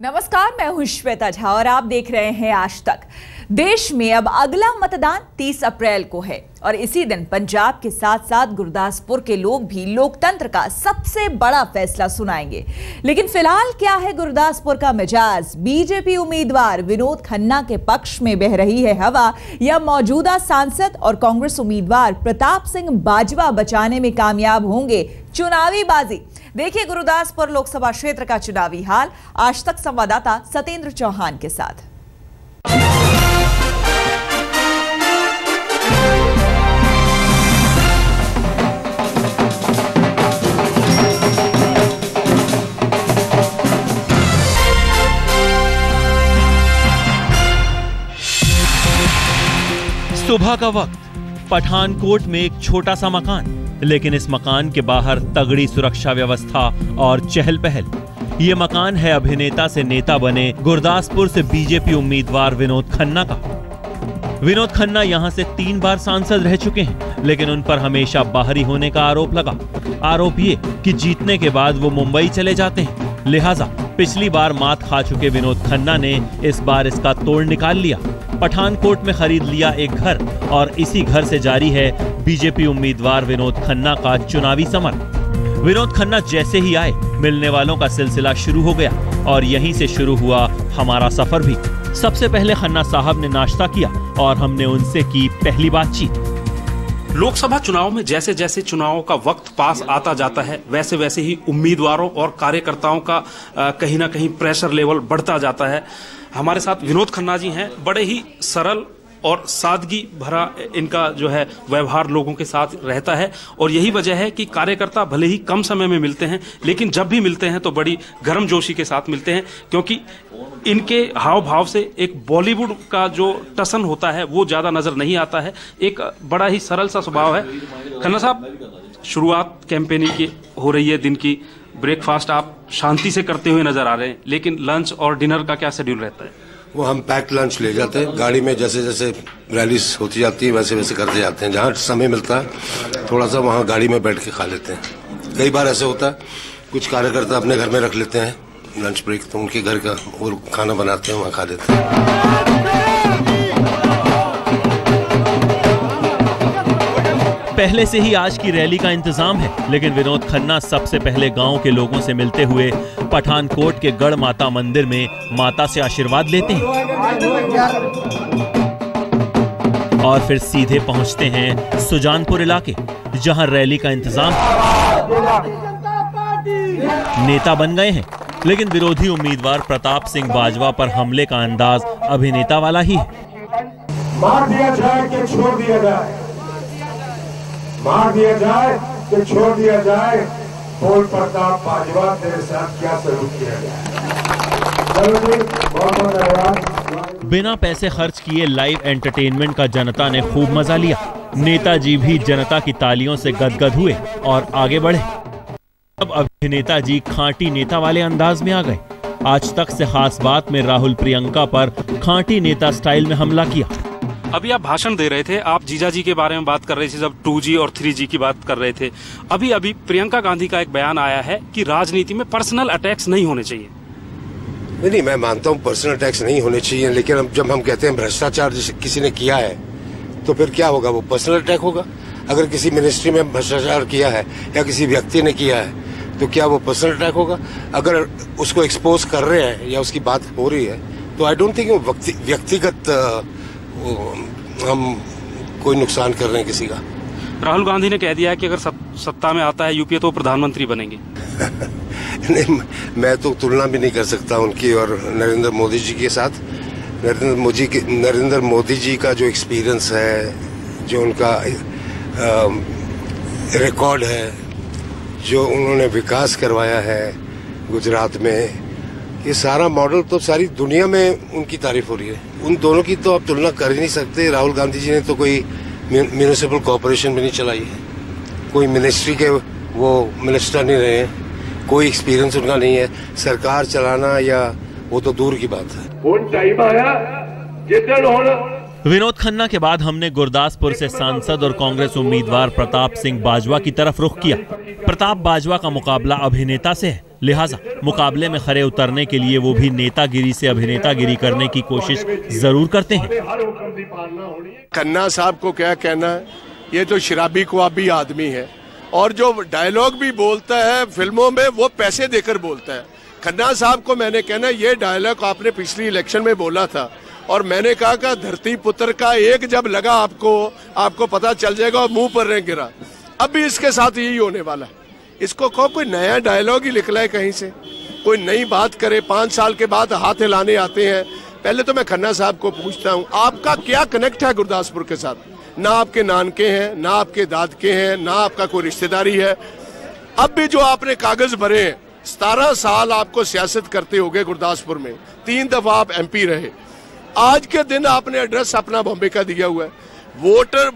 नमस्कार, मैं हूं श्वेता झा और आप देख रहे हैं आज तक। देश में अब अगला मतदान 30 अप्रैल को है और इसी दिन पंजाब के साथ साथ गुरदासपुर के लोग भी लोकतंत्र का सबसे बड़ा फैसला सुनाएंगे। लेकिन फिलहाल क्या है गुरदासपुर का मिजाज? बीजेपी उम्मीदवार विनोद खन्ना के पक्ष में बह रही है हवा या मौजूदा सांसद और कांग्रेस उम्मीदवार प्रताप सिंह बाजवा बचाने में कामयाब होंगे चुनावी बाजी? देखिए गुरदासपुर लोकसभा क्षेत्र का चुनावी हाल आज तक संवाददाता सतेंद्र चौहान के साथ। सुबह का वक्त, पठानकोट में एक छोटा सा मकान, लेकिन इस मकान के बाहर तगड़ी सुरक्षा व्यवस्था और चहल पहल। ये मकान है अभिनेता से नेता बने गुरदासपुर से बीजेपी उम्मीदवार विनोद खन्ना का। विनोद खन्ना यहां से 3 बार सांसद रह चुके हैं, लेकिन उन पर हमेशा बाहरी होने का आरोप लगा। आरोप ये कि जीतने के बाद वो मुंबई चले जाते हैं, लिहाजा पिछली बार मात खा चुके विनोद खन्ना ने इस बार इसका तोड़ निकाल लिया। पठानकोट में खरीद लिया एक घर और इसी घर से जारी है बीजेपी उम्मीदवार विनोद खन्ना का चुनावी समर। विनोद खन्ना जैसे ही आए, मिलने वालों का सिलसिला शुरू हो गया और यहीं से शुरू हुआ हमारा सफर भी। सबसे पहले खन्ना साहब ने नाश्ता किया और हमने उनसे की पहली बातचीत। लोकसभा चुनाव में जैसे जैसे चुनावों का वक्त पास आता जाता है, वैसे वैसे ही उम्मीदवारों और कार्यकर्ताओं का कहीं ना कहीं प्रेशर लेवल बढ़ता जाता है। हमारे साथ विनोद खन्ना जी हैं। बड़े ही सरल और सादगी भरा इनका जो है व्यवहार लोगों के साथ रहता है और यही वजह है कि कार्यकर्ता भले ही कम समय में मिलते हैं, लेकिन जब भी मिलते हैं तो बड़ी गर्मजोशी के साथ मिलते हैं, क्योंकि इनके हाव भाव से एक बॉलीवुड का जो टसन होता है वो ज्यादा नजर नहीं आता है। एक बड़ा ही सरल सा स्वभाव है। खन्ना साहब, शुरुआत कैंपेनिंग की हो रही है दिन की, ब्रेकफास्ट आप शांति से करते हुए नजर आ रहे हैं, लेकिन लंच और डिनर का क्या शेड्यूल रहता है? वो हम पैक्ड लंच ले जाते हैं गाड़ी में, जैसे जैसे रैलीज होती जाती है वैसे वैसे करते जाते हैं। जहाँ समय मिलता है थोड़ा सा वहाँ गाड़ी में बैठ के खा लेते हैं। कई बार ऐसे होता है कुछ कार्यकर्ता अपने घर में रख लेते हैं लंच ब्रेक, तो उनके घर का और खाना बनाते हैं, वहाँ खा लेते हैं। पहले से ही आज की रैली का इंतजाम है, लेकिन विनोद खन्ना सबसे पहले गांव के लोगों से मिलते हुए पठानकोट के गढ़ माता मंदिर में माता से आशीर्वाद लेते हैं और फिर सीधे पहुंचते हैं सुजानपुर इलाके, जहां रैली का इंतजाम नेता बन गए हैं, लेकिन विरोधी उम्मीदवार प्रताप सिंह बाजवा पर हमले का अंदाज अभिनेता वाला ही है। मार दिया जाए कि छोड़ दिया जाए, मार दिया जाए कि छोड़ दिया जाए, बोल प्रताप बाजवा तेरे साथ क्या सलूक किया जाए। बहुत धन्यवाद। बिना पैसे खर्च किए लाइव एंटरटेनमेंट का जनता ने खूब मजा लिया। नेताजी भी जनता की तालियों से गदगद हुए और आगे बढ़े। अब अभिनेता जी खांटी नेता वाले अंदाज में आ गए। आज तक से खास बात में राहुल प्रियंका पर खांटी नेता स्टाइल में हमला किया। अभी आप भाषण दे रहे थे, आप जीजा जी के बारे में बात कर रहे थे, जब 2G और 3G की बात कर रहे थे। अभी प्रियंका गांधी का एक बयान आया है कि राजनीति में पर्सनल अटैक्स नहीं होने चाहिए। नहीं, मैं मानता हूँ पर्सनल अटैक्स नहीं होने चाहिए, लेकिन अब जब हम कहते हैं भ्रष्टाचार जैसे किसी ने किया है तो फिर क्या होगा? वो पर्सनल अटैक होगा। अगर किसी मिनिस्ट्री में भ्रष्टाचार किया है या किसी व्यक्ति ने किया है तो क्या वो पर्सनल अटैक होगा? अगर उसको एक्सपोज कर रहे हैं या उसकी बात हो रही है तो आई डोंट थिंक वो व्यक्तिगत हम कोई नुकसान कर रहे हैं किसी का। राहुल गांधी ने कह दिया है कि अगर सत्ता में आता है यूपीए तो प्रधानमंत्री बनेंगे। नहीं, मैं तो तुलना भी नहीं कर सकता उनकी और नरेंद्र मोदी जी के साथ। नरेंद्र मोदी जी का जो एक्सपीरियंस है, जो उनका रिकॉर्ड है, जो उन्होंने विकास करवाया है गुजरात में, ये सारा मॉडल तो सारी दुनिया में उनकी तारीफ हो रही है। उन दोनों की तो आप तुलना कर ही नहीं सकते। राहुल गांधी जी ने तो कोई म्यूनिसिपल कॉर्पोरेशन भी नहीं चलाई है, कोई मिनिस्ट्री के वो मिनिस्टर नहीं रहे हैं, कोई एक्सपीरियंस उनका नहीं है। सरकार चलाना या वो तो दूर की बात है। विनोद खन्ना के बाद हमने गुरदासपुर से सांसद और कांग्रेस उम्मीदवार प्रताप सिंह बाजवा की तरफ रुख किया। प्रताप बाजवा का मुकाबला अभिनेता से है लिहाजा मुकाबले में खरे उतरने के लिए वो भी नेतागिरी से अभिनेतागिरी करने की कोशिश जरूर करते हैं। खन्ना साहब को क्या कहना है, ये तो शराबी ख्वाबी आदमी है और जो डायलॉग भी बोलता है फिल्मों में वो पैसे देकर बोलता है। खन्ना साहब को मैंने कहना, ये डायलॉग आपने पिछली इलेक्शन में बोला था और मैंने कहा कि धरती पुत्र का एक जब लगा आपको पता चल जाएगा और मुंह पर नहीं गिरा। अब भी इसके साथ यही होने वाला है। इसको कहो कोई नया डायलॉग ही निकला है कहीं से, कोई नई बात करे। 5 साल के बाद हाथ हिलाने आते हैं। पहले तो मैं खन्ना साहब को पूछता हूँ, आपका क्या कनेक्ट है गुरदासपुर के साथ? ना आपके नानके हैं, ना आपके दादके हैं, ना आपका कोई रिश्तेदारी है। अब भी जो आपने कागज भरे हैं, 17 साल आपको सियासत करते हो गए गुरदासपुर में, 3 दफा आप MP रहे। आज के दिन आपने एड्रेस अपना बॉम्बे का दिया हुआ है,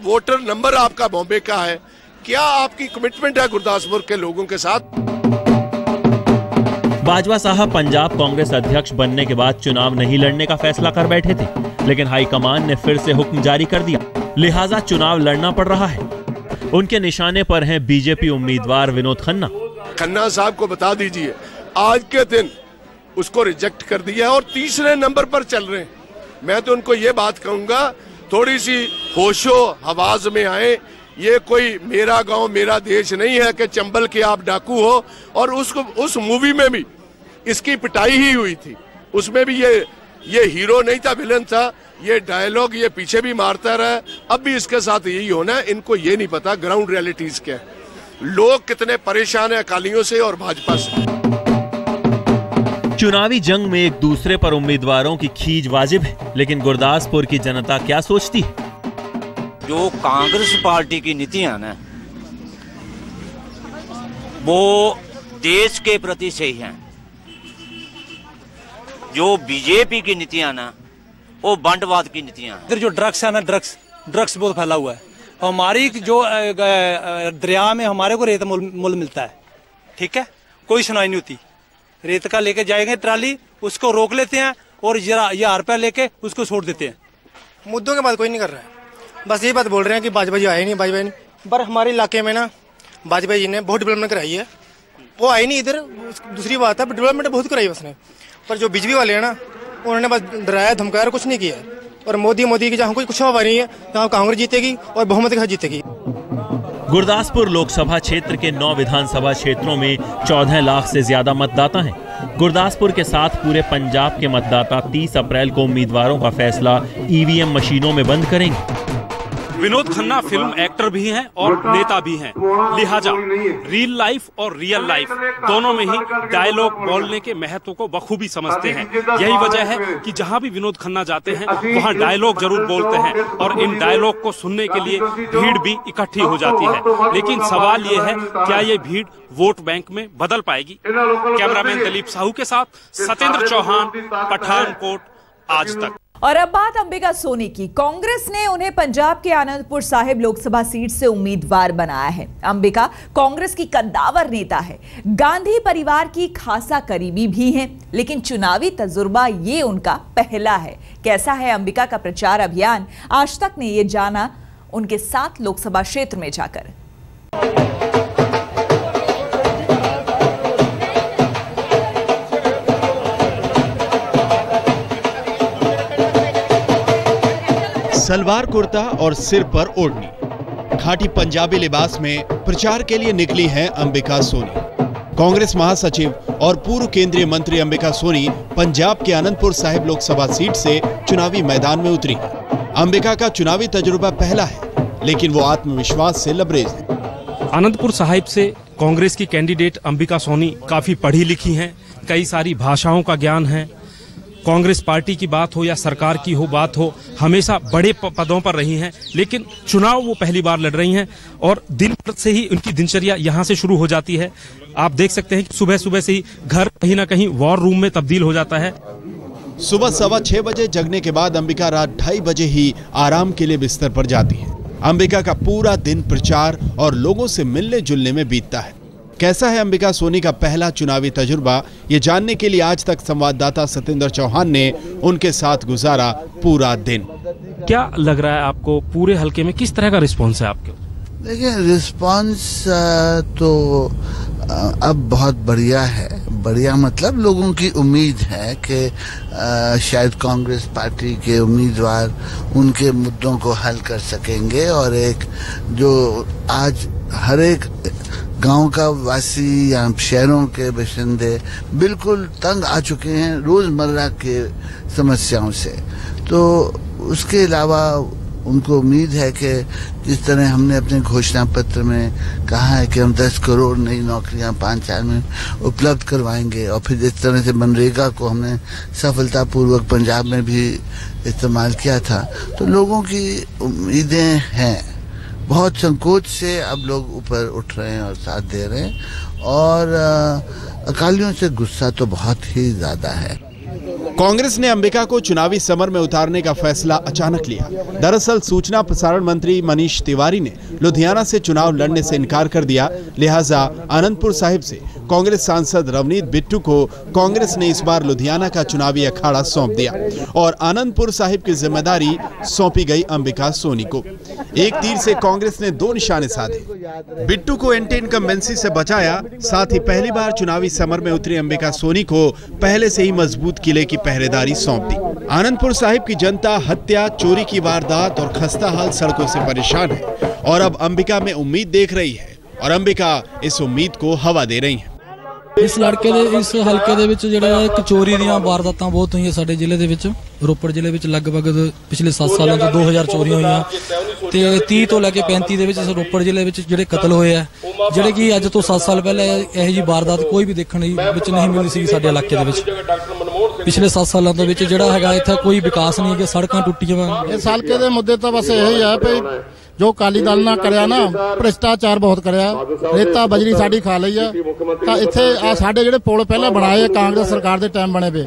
वोटर नंबर आपका बॉम्बे का है। क्या आपकी कमिटमेंट है गुरदासपुर के लोगों के साथ? बाजवा साहब पंजाब कांग्रेस अध्यक्ष बनने के बाद चुनाव नहीं लड़ने का फैसला कर बैठे थे, लेकिन हाईकमान ने फिर से हुक्म जारी कर दिया, लिहाजा चुनाव लड़ना पड़ रहा है। उनके निशाने पर हैं बीजेपी उम्मीदवार विनोद खन्ना। खन्ना साहब को बता दीजिए, आज के दिन उसको रिजेक्ट कर दिया और तीसरे नंबर पर चल रहे हैं। मैं तो उनको ये बात कहूंगा, थोड़ी सी होशो हवास में आए। ये कोई मेरा गांव मेरा देश नहीं है कि चंबल के आप डाकू हो। और उस मूवी में भी इसकी पिटाई ही हुई थी, उसमें भी ये हीरो नहीं था, विलन था। ये डायलॉग ये पीछे भी मारता रहा। अब भी इसके साथ यही होना है। इनको ये नहीं पता ग्राउंड रियलिटीज क्या है, लोग कितने परेशान हैं अकालियों से और भाजपा से। चुनावी जंग में एक दूसरे पर उम्मीदवारों की खींच वाजिब है, लेकिन गुरदासपुर की जनता क्या सोचती है? जो कांग्रेस पार्टी की नीतियां ना, वो देश के प्रति सही हैं। जो बीजेपी की नीतियां ना, वो बंटवाद की नीतियां हैं। इधर जो ड्रग्स है ना, ड्रग्स बहुत फैला हुआ है। हमारी जो दरिया में हमारे को रेत मुल मिलता है, ठीक है, कोई सुनाई नहीं होती। रेत का लेके जाएंगे ट्राली, उसको रोक लेते हैं और 1000 रुपया लेके उसको छोड़ देते हैं। मुद्दों के बात कोई नहीं कर रहा है, बस ये बात बोल रहे हैं कि वाजपेयी जी आए नहीं, वाजपेयी नहीं। पर हमारे इलाके में ना वाजपेयी जी ने बहुत डेवलपमेंट कराई है, वो आए नहीं इधर। दूसरी बात है, डेवलपमेंट बहुत कराई उसने। पर जो बीजेपी वाले हैं ना, उन्होंने बस डराया धमकाया, कुछ नहीं किया। और मोदी की जहाँ कुछ हवा नहीं है, जहाँ कांग्रेस जीतेगी और बहुमत के साथ जीतेगी। गुरदासपुर लोकसभा क्षेत्र के 9 विधानसभा क्षेत्रों में 14 लाख से ज्यादा मतदाता हैं। गुरदासपुर के साथ पूरे पंजाब के मतदाता 30 अप्रैल को उम्मीदवारों का फैसला EVM मशीनों में बंद करेंगे। विनोद खन्ना फिल्म एक्टर भी हैं और नेता भी हैं, लिहाजा रियल लाइफ और रियल लाइफ दोनों में ही डायलॉग बोलने के महत्व को बखूबी समझते हैं। यही वजह है कि जहां भी विनोद खन्ना जाते हैं वहां डायलॉग जरूर बोलते हैं और इन डायलॉग को सुनने के लिए भीड़ भी इकट्ठी हो जाती है। लेकिन सवाल ये है, क्या ये भीड़ वोट बैंक में बदल पाएगी? कैमरामैन दिलीप साहू के साथ सत्येंद्र चौहान, पठानकोट, आज तक। और अब बात अंबिका सोनी की। कांग्रेस ने उन्हें पंजाब के आनंदपुर साहिब लोकसभा सीट से उम्मीदवार बनाया है। अंबिका कांग्रेस की कद्दावर नेता है, गांधी परिवार की खासा करीबी भी हैं, लेकिन चुनावी तजुर्बा ये उनका पहला है। कैसा है अंबिका का प्रचार अभियान? आज तक ने ये जाना उनके 7 लोकसभा क्षेत्र में जाकर। सलवार कुर्ता और सिर पर ओढ़नी, खाटी पंजाबी लिबास में प्रचार के लिए निकली हैं अंबिका सोनी। कांग्रेस महासचिव और पूर्व केंद्रीय मंत्री अंबिका सोनी पंजाब के आनंदपुर साहिब लोकसभा सीट से चुनावी मैदान में उतरी। अंबिका का चुनावी तजुर्बा पहला है, लेकिन वो आत्मविश्वास से लबरेज है। आनंदपुर साहिब से कांग्रेस की कैंडिडेट अंबिका सोनी काफी पढ़ी लिखी हैं, कई सारी भाषाओं का ज्ञान है। कांग्रेस पार्टी की बात हो या सरकार की बात हो, हमेशा बड़े पदों पर रही हैं, लेकिन चुनाव वो पहली बार लड़ रही हैं और दिन से ही उनकी दिनचर्या यहाँ से शुरू हो जाती है। आप देख सकते हैं कि सुबह सुबह से ही घर कहीं ना कहीं वॉर रूम में तब्दील हो जाता है। सुबह 6:15 बजे जगने के बाद अंबिका रात 2:30 बजे ही आराम के लिए बिस्तर पर जाती है। अंबिका का पूरा दिन प्रचार और लोगों से मिलने जुलने में बीतता है। कैसा है अंबिका सोनी का पहला चुनावी तजुर्बा, ये जानने के लिए आज तक संवाददाता सत्येंद्र चौहान ने उनके साथ गुजारा पूरा दिन। क्या लग रहा है आपको, पूरे हलके में किस तरह का रिस्पॉन्स है आपके? देखिए, रिस्पॉन्स तो अब बहुत बढ़िया है, बढ़िया मतलब लोगों की उम्मीद है कि शायद कांग्रेस पार्टी के उम्मीदवार उनके मुद्दों को हल कर सकेंगे और एक जो आज हर एक गांव का वासी या शहरों के बाशिंदे बिल्कुल तंग आ चुके हैं रोजमर्रा के समस्याओं से, तो उसके अलावा उनको उम्मीद है कि जिस तरह हमने अपने घोषणा पत्र में कहा है कि हम 10 करोड़ नई नौकरियां 5 साल में उपलब्ध करवाएंगे और फिर जिस तरह से मनरेगा को हमने सफलतापूर्वक पंजाब में भी इस्तेमाल किया था, तो लोगों की उम्मीदें हैं। बहुत संकोच से अब लोग ऊपर उठ रहे हैं और साथ दे रहे हैं और अकालियों से गुस्सा तो बहुत ही ज्यादा है। कांग्रेस ने अंबिका को चुनावी समर में उतारने का फैसला अचानक लिया। दरअसल सूचना प्रसारण मंत्री मनीष तिवारी ने लुधियाना से चुनाव लड़ने से इनकार कर दिया, लिहाजा आनंदपुर साहिब से कांग्रेस सांसद रवनीत बिट्टू को कांग्रेस ने इस बार लुधियाना का चुनावी अखाड़ा सौंप दिया और आनंदपुर साहिब की जिम्मेदारी सौंपी गई अंबिका सोनी को। एक तीर से कांग्रेस ने 2 निशाने साधे। बिट्टू को एंटी इनकम्बेंसी से बचाया, साथ ही पहली बार चुनावी समर में उतरी अंबिका सोनी को पहले से ही मजबूत किले की पहरेदारी सौंप दी। आनंदपुर साहिब की जनता हत्या, चोरी की वारदात और खस्ताहाल सड़कों से परेशान है और अब अंबिका में उम्मीद देख रही है और अंबिका इस उम्मीद को हवा दे रही है। इस हल्के ਦੇ ਵਿੱਚ ਜਿਹੜਾ ਚੋਰੀ ਦੀਆਂ ਵਾਰਦਾਤਾਂ ਬਹੁਤ ਹੋਈਆਂ ਸਾਡੇ ਜ਼ਿਲ੍ਹੇ ਦੇ ਵਿੱਚ। ਰੋਪੜ ਜ਼ਿਲ੍ਹੇ ਵਿੱਚ ਲਗਭਗ ਪਿਛਲੇ 7 ਸਾਲਾਂ ਤੋਂ 2000 ਚੋਰੀਆਂ ਹੋਈਆਂ ਤੇ 30 ਤੋਂ ਲੈ ਕੇ 35 ਦੇ ਵਿੱਚ ਰੋਪੜ ਜ਼ਿਲ੍ਹੇ ਵਿੱਚ ਜਿਹੜੇ ਕਤਲ ਹੋਏ ਆ, ਜਿਹੜੇ ਕਿ ਅੱਜ ਤੋਂ 7 ਸਾਲ ਪਹਿਲਾਂ ਇਹੋ ਜਿਹੀ ਵਾਰਦਾਤ ਕੋਈ ਵੀ ਦੇਖਣ ਵਿੱਚ ਨਹੀਂ ਮਿਲੀ ਸੀ ਸਾਡੇ ਇਲਾਕੇ ਦੇ ਵਿੱਚ। ਪਿਛਲੇ 7 ਸਾਲਾਂ ਦੇ ਵਿੱਚ ਜਿਹੜਾ ਹੈਗਾ ਇੱਥੇ ਕੋਈ ਵਿਕਾਸ ਨਹੀਂ ਹੈ, ਸੜਕਾਂ ਟੁੱਟੀਆਂ। ਇਸ ਹਲਕੇ ਦੇ ਮੁੱਦੇ ਤਾਂ ਬਸ ਇਹੀ ਆ ਵੀ जो अकाली दल ने करिया ना भ्रष्टाचार बहुत करिया, रेता बजरी साडी खा लई आ, तां इत्थे आ साडे जिहड़े पुल पहले बनाए कांग्रेस सरकार दे टाइम बने पे।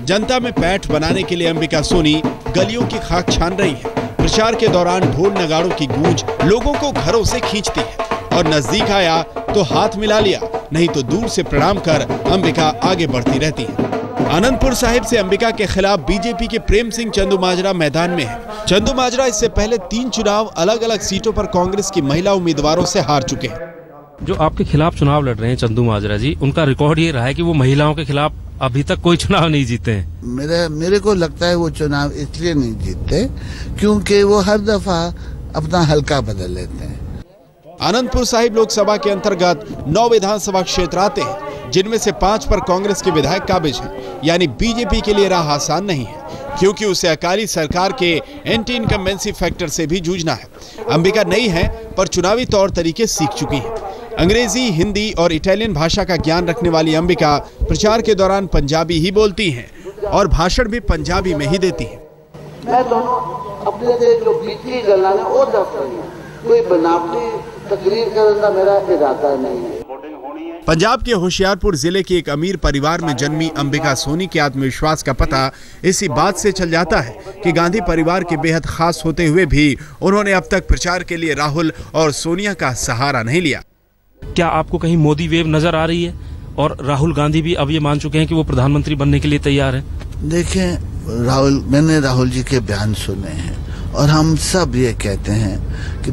जनता में पैठ बनाने के लिए अंबिका सोनी गलियों की खाक छान रही है। प्रचार के दौरान ढोल नगाड़ों की गूंज लोगों को घरों से खींचती है और नजदीक आया तो हाथ मिला लिया, नहीं तो दूर से प्रणाम कर अंबिका आगे बढ़ती रहती है। आनंदपुर साहिब से अंबिका के खिलाफ बीजेपी के प्रेम सिंह चंदूमाजरा मैदान में है। चंदूमाजरा इससे पहले 3 चुनाव अलग अलग सीटों पर कांग्रेस की महिला उम्मीदवारों से हार चुके हैं। जो आपके खिलाफ चुनाव लड़ रहे हैं चंदूमाजरा जी, उनका रिकॉर्ड ये रहा है कि वो महिलाओं के खिलाफ अभी तक कोई चुनाव नहीं जीते हैं। मेरे को लगता है वो चुनाव इसलिए नहीं जीतते क्योंकि वो हर दफा अपना हल्का बदल लेते हैं। आनंदपुर साहिब लोकसभा के अंतर्गत 9 विधानसभा क्षेत्र आते हैं, जिनमें से 5 पर कांग्रेस के विधायक काबिज हैं, यानी बीजेपी के लिए राह आसान नहीं है क्योंकि उसे अकाली सरकार के एंटी इनकम्बेंसी फैक्टर से भी जूझना है। अंबिका नई है पर चुनावी तौर तरीके सीख चुकी हैं। अंग्रेजी, हिंदी और इटालियन भाषा का ज्ञान रखने वाली अंबिका प्रचार के दौरान पंजाबी ही बोलती हैं और भाषण भी पंजाबी में ही देती हैं। मैं दोनों अपने जो बीती गल्लां ने वो दस रही हूं, कोई बनावटी तकरीर करने का मेरा इरादा नहीं है। पंजाब के होशियारपुर जिले के एक अमीर परिवार में जन्मी अंबिका सोनी के आत्मविश्वास का पता इसी बात से चल जाता है कि गांधी परिवार के बेहद खास होते हुए भी उन्होंने अब तक प्रचार के लिए राहुल और सोनिया का सहारा नहीं लिया। क्या आपको कहीं मोदी वेव नजर आ रही है? और राहुल गांधी भी अब ये मान चुके हैं कि वो प्रधानमंत्री बनने के लिए तैयार हैं। देखें मैंने राहुल जी के बयान सुने हैं और हम सब ये कहते हैं कि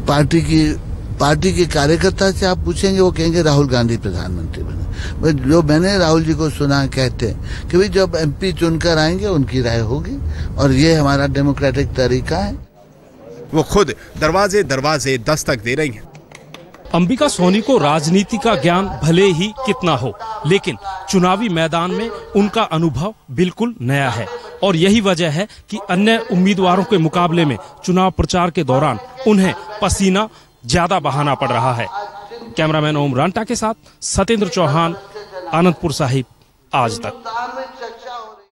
पार्टी के कार्यकर्ता से आप पूछेंगे वो कहेंगे राहुल गांधी प्रधानमंत्री बने। जो मैंने राहुल जी को सुना कहते हैं कि भाई जब एमपी चुनकर आएंगे उनकी राय होगी और ये हमारा डेमोक्रेटिक तरीका है। वो खुद दरवाजे दरवाजे दस्तक दे रही हैं। अंबिका सोनी को राजनीति का ज्ञान भले ही कितना हो, लेकिन चुनावी मैदान में उनका अनुभव बिल्कुल नया है और यही वजह है कि अन्य उम्मीदवारों के मुकाबले में चुनाव प्रचार के दौरान उन्हें पसीना ज्यादा बहाना पड़ रहा है। कैमरामैन ओम रांटा के साथ सत्येंद्र चौहान, आनंदपुर साहिब, आज तक।